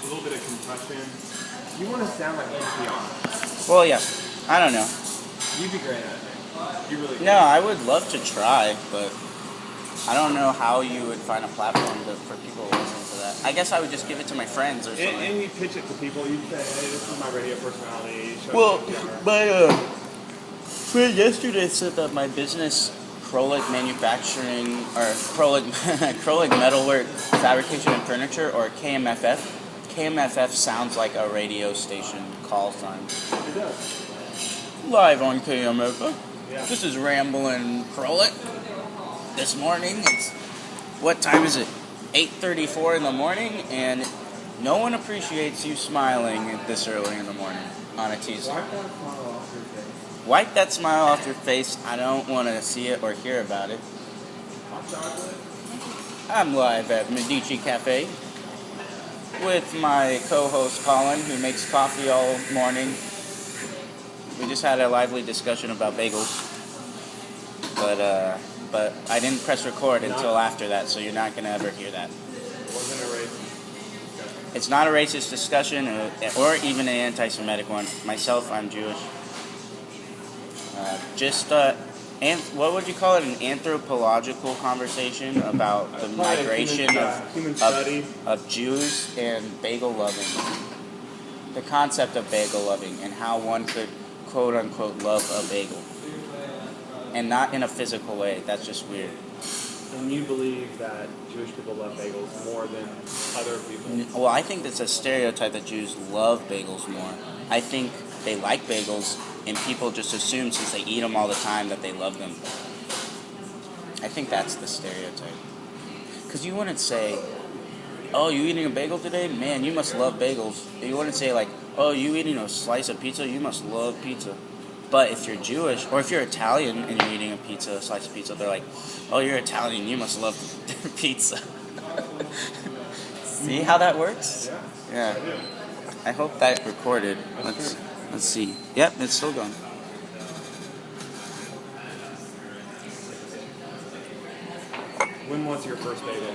a little bit of compression. You want to sound like NPR. Well, yeah. I don't know. You'd be great at it. You really. No, I would love to try, but I don't know how you would find a platform for people to listen to that. I guess I would just give it to my friends or something. And you pitch it to people. You'd say, "Hey, this is my radio personality." Well, my friend yesterday said that my business, Krolik Manufacturing, or Krolik Metalwork Fabrication and Furniture, or KMFF. KMFF sounds like a radio station call sign. It does. Live on KMFF. Yeah. This is Ramblin' Krolik. This morning, what time is it? 8:34 in the morning, and no one appreciates you smiling this early in the morning on a Tuesday. Wipe that smile off your face. Wipe that smile off your face. I don't want to see it or hear about it. Hot chocolate. I'm live at Medici Cafe with my co-host Colin, who makes coffee all morning. We just had a lively discussion about bagels, but I didn't press record until after that, so you're not going to ever hear that. It wasn't a racist. It's not a racist discussion or even an anti-Semitic one. Myself, I'm Jewish. What would you call it? An anthropological conversation about the migration of Jews and bagel loving. The concept of bagel loving and how one could quote unquote love a bagel. And not in a physical way. That's just weird. And you believe that Jewish people love bagels more than other people? Well, I think that's a stereotype that Jews love bagels more. I think they like bagels, and people just assume since they eat them all the time that they love them. I think that's the stereotype. Because you wouldn't say, "Oh, you eating a bagel today? Man, you must love bagels." You wouldn't say like, "Oh, you eating a slice of pizza? You must love pizza." But if you're Jewish, or if you're Italian and you're eating a slice of pizza, they're like, "Oh, you're Italian, you must love pizza." See how that works? Yeah. Yeah. I hope that recorded. Let's see. Yep, it's still going. When was your first bagel?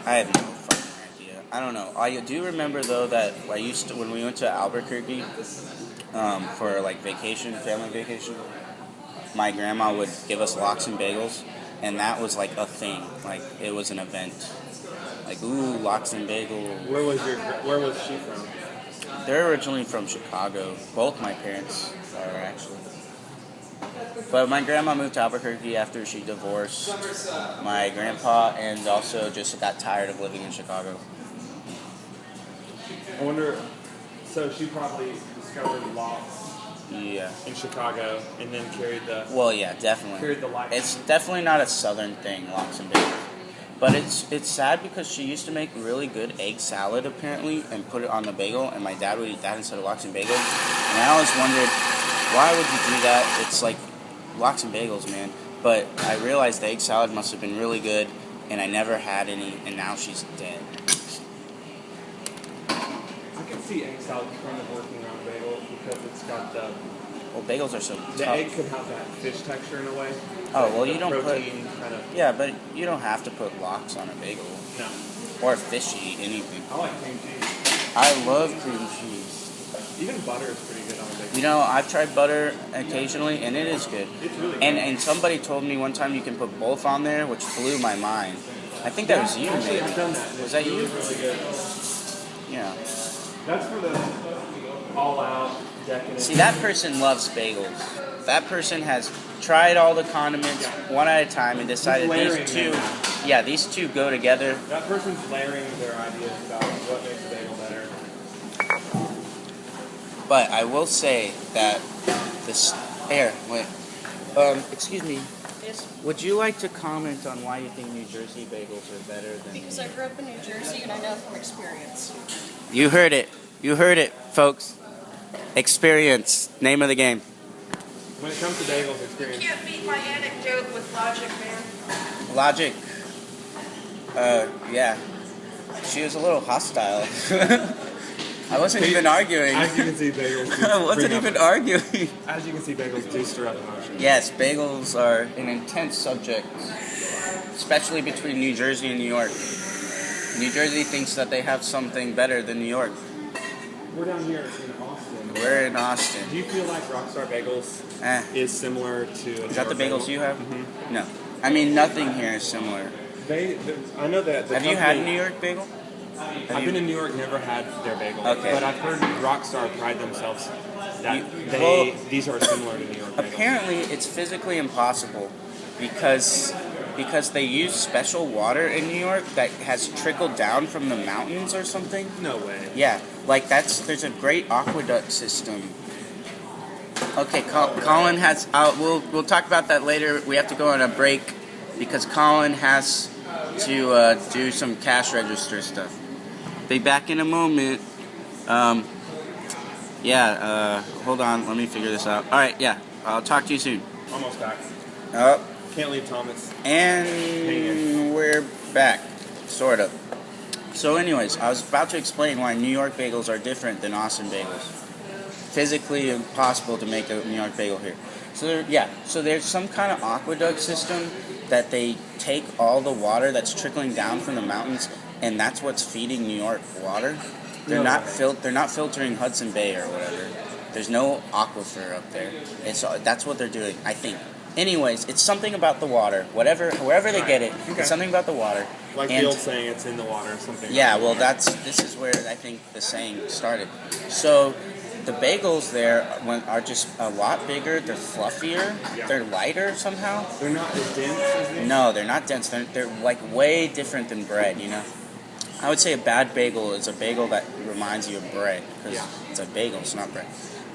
I have no fucking idea. I don't know. I do remember though that when we went to Albuquerque for like vacation, family vacation, my grandma would give us lox and bagels, and that was like a thing. Like it was an event. Like, ooh, lox and bagel. Where was she from? They're originally from Chicago. Both my parents are actually. But my grandma moved to Albuquerque after she divorced my grandpa, and also just got tired of living in Chicago. I wonder, so she probably discovered lox Yeah. in Chicago and then carried the... Well, yeah, definitely. Carried the life. It's definitely not a southern thing, lox and bagels. But it's sad because she used to make really good egg salad, apparently, and put it on the bagel, and my dad would eat that instead of lox and bagels. And I always wondered, why would you do that? It's like lox and bagels, man. But I realized the egg salad must have been really good, and I never had any, and now she's dead. I can see egg salad kind of working on a bagel because it's got the... Well, bagels are so The tough. egg could have that fish texture in a way. Oh, well, you don't put... Kind of... Yeah, but you don't have to put lox on a bagel. No. Or fishy, anything. I like cream cheese. I love cream cheese. Even butter is pretty good on a bagel. You know, I've tried butter occasionally, and it is good. It's really good. And somebody told me one time you can put both on there, which blew my mind. I think that was you, Actually, maybe. I've done that. Was that you? Really good. Yeah. That's for the all-out decadent. See, that person loves bagels. That person has tried all the condiments one at a time and decided these two go together. That person's layering their ideas about what makes a bagel better. But I will say that this excuse me. Yes. Would you like to comment on why you think New Jersey bagels are better than... Because I grew up in New Jersey and I know from experience. You heard it. You heard it, folks. Experience. Name of the game. When it comes to bagels, You experience. can't beat my anecdote with logic, man. Logic. Yeah. She was a little hostile. I wasn't even arguing. As you can see, bagels. I wasn't even arguing. As you can see, bagels do stir up emotion. Yes, bagels are an intense subject, especially between New Jersey and New York. New Jersey thinks that they have something better than New York. We're down here in Austin. We're in Austin. Do you feel like Rockstar Bagels is similar to? Is that the bagels bagel? you have? Mm-hmm. No. I mean, nothing here is similar. I know that. Have you had New York bagel? I've been in New York, never had their bagel. Okay. But I've heard Rockstar pride themselves that these are similar to New York bagels. Apparently, it's physically impossible because they use special water in New York that has trickled down from the mountains or something. No way. Yeah, like there's a great aqueduct system. Okay, Colin has. We'll talk about that later. We have to go on a break because Colin has to do some cash register stuff. Be back in a moment. Hold on. Let me figure this out. All right, yeah. I'll talk to you soon. Almost back. Oh. Can't leave Thomas. And we're back, sort of. So anyways, I was about to explain why New York bagels are different than Austin bagels. Physically impossible to make a New York bagel here. So there's some kind of aqueduct system that they take all the water that's trickling down from the mountains, and that's what's feeding New York water. They're not filtering Hudson Bay or whatever. There's no aquifer up there. That's what they're doing, I think. Anyways, it's something about the water. Wherever they get it, it's something about the water. Like the old saying, it's in the water or something. Yeah, well, this is where I think the saying started. So the bagels there are just a lot bigger. They're fluffier. Yeah. They're lighter somehow. They're not as dense as these? No, they're not dense. They're like way different than bread, you know? I would say a bad bagel is a bagel that reminds you of bread because it's a bagel, it's not bread.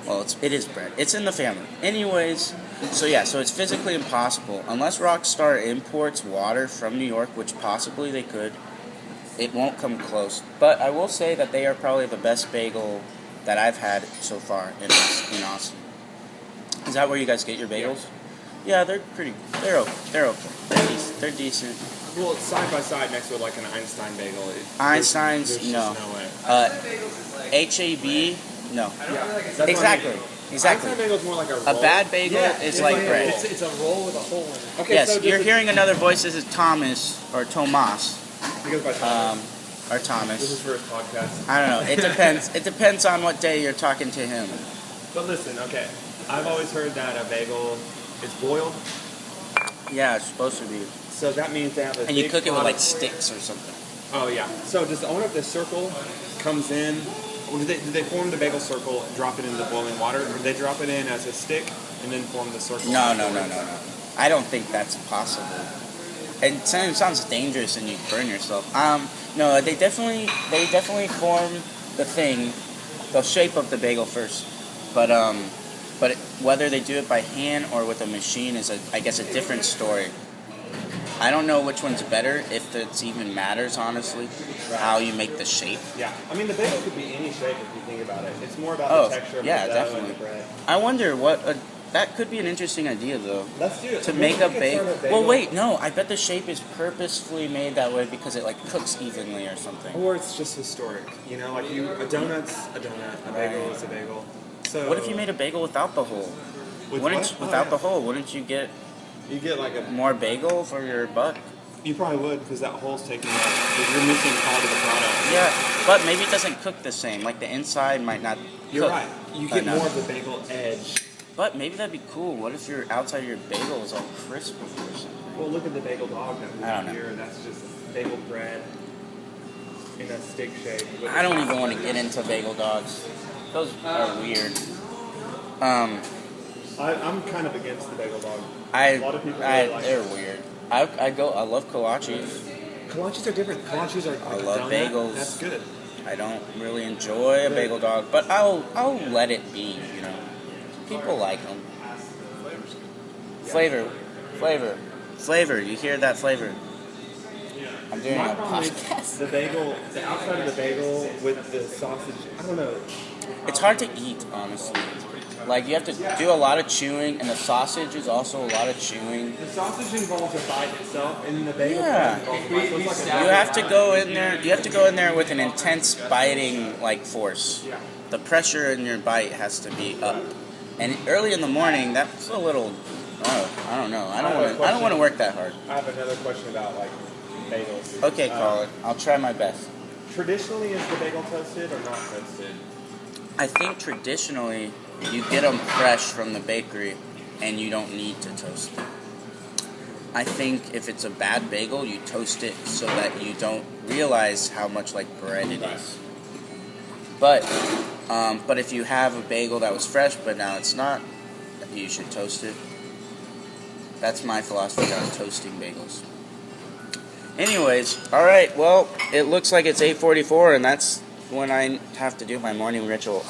Well, it is bread. It's in the family. Anyways, so it's physically impossible. Unless Rockstar imports water from New York, which possibly they could, it won't come close. But I will say that they are probably the best bagel that I've had so far in Austin. Is that where you guys get your bagels? Yeah, they're okay. They're decent. Well, it's side by side next to like an Einstein bagel. Einstein's, there's no. Just no way. HAB, no. Yeah, Exactly. Einstein bagel is more like a roll. A bad bagel is like bread. It's a roll with a hole in it. Okay, Yes, so you're hearing another voice. This is Thomas, or Tomas. He goes by Thomas. Or Thomas. This is for his podcast. I don't know. It depends. It depends on what day you're talking to him. But listen, okay. I've always heard that a bagel is boiled. Yeah, it's supposed to be. So that means they have a And you big cook it with pot like of- sticks or something. Oh yeah. So does the owner of the circle comes in? Or do they form the bagel circle, drop it into the boiling water, or do they drop it in as a stick and then form the circle? No. I don't think that's possible. It sounds dangerous and you burn yourself. No, they definitely form the thing, the shape of the bagel first. But whether they do it by hand or with a machine is I guess a different story. I don't know which one's better, if it even matters, honestly, how you make the shape. Yeah, I mean the bagel could be any shape if you think about it. It's more about the texture of the dough definitely. and the bread. I wonder that could be an interesting idea though. Let's do it. To make a bagel. Well, wait, no. I bet the shape is purposefully made that way because it like cooks evenly or something. Or it's just historic. You know, like a donut's a donut, a bagel is a bagel. So What if you made a bagel without the hole? Without the hole, wouldn't you get You get like a. more bagel for your buck? You probably would because that hole's taking up. You're missing part of the product. Yeah, but maybe it doesn't cook the same. Like the inside might not. You're cook right. You get enough. more of the bagel edge. But maybe that'd be cool. What if your outside of your bagel is all crispy or something? Well, look at the bagel dog that we I don't have know. here. That's just bagel bread in a stick shape. I don't even want to get into bagel dogs. Those are weird. I'm kind of against the bagel dog. A lot of people really like they're it. weird. I love kolaches. Kolaches are different. Kolaches are like I love a donut. bagels. That's good. I don't really enjoy a bagel dog, but I'll let it be, you know. People like them. Flavor. You hear that flavor? I'm doing My a problem is podcast. the outside of the bagel with the sausage. I don't know. It's hard to eat, honestly. Like, you have to do a lot of chewing, and the sausage is also a lot of chewing. The sausage involves a bite itself, and the bagel Yeah. involves a bite. So it's like a You have to go in there. You have to go in there with an intense biting like force. Yeah. The pressure in your bite has to be up. And early in the morning, that's a little. I don't know. I don't want to work that hard. I have another question about like bagels. Okay, Colin. I'll try my best. Traditionally, is the bagel toasted or not toasted? I think traditionally you get them fresh from the bakery and you don't need to toast them. I think if it's a bad bagel, you toast it so that you don't realize how much like bread it is. But if you have a bagel that was fresh but now it's not, you should toast it. That's my philosophy on toasting bagels. Anyways, alright, well, it looks like it's 8:44 and that's when I have to do my morning ritual.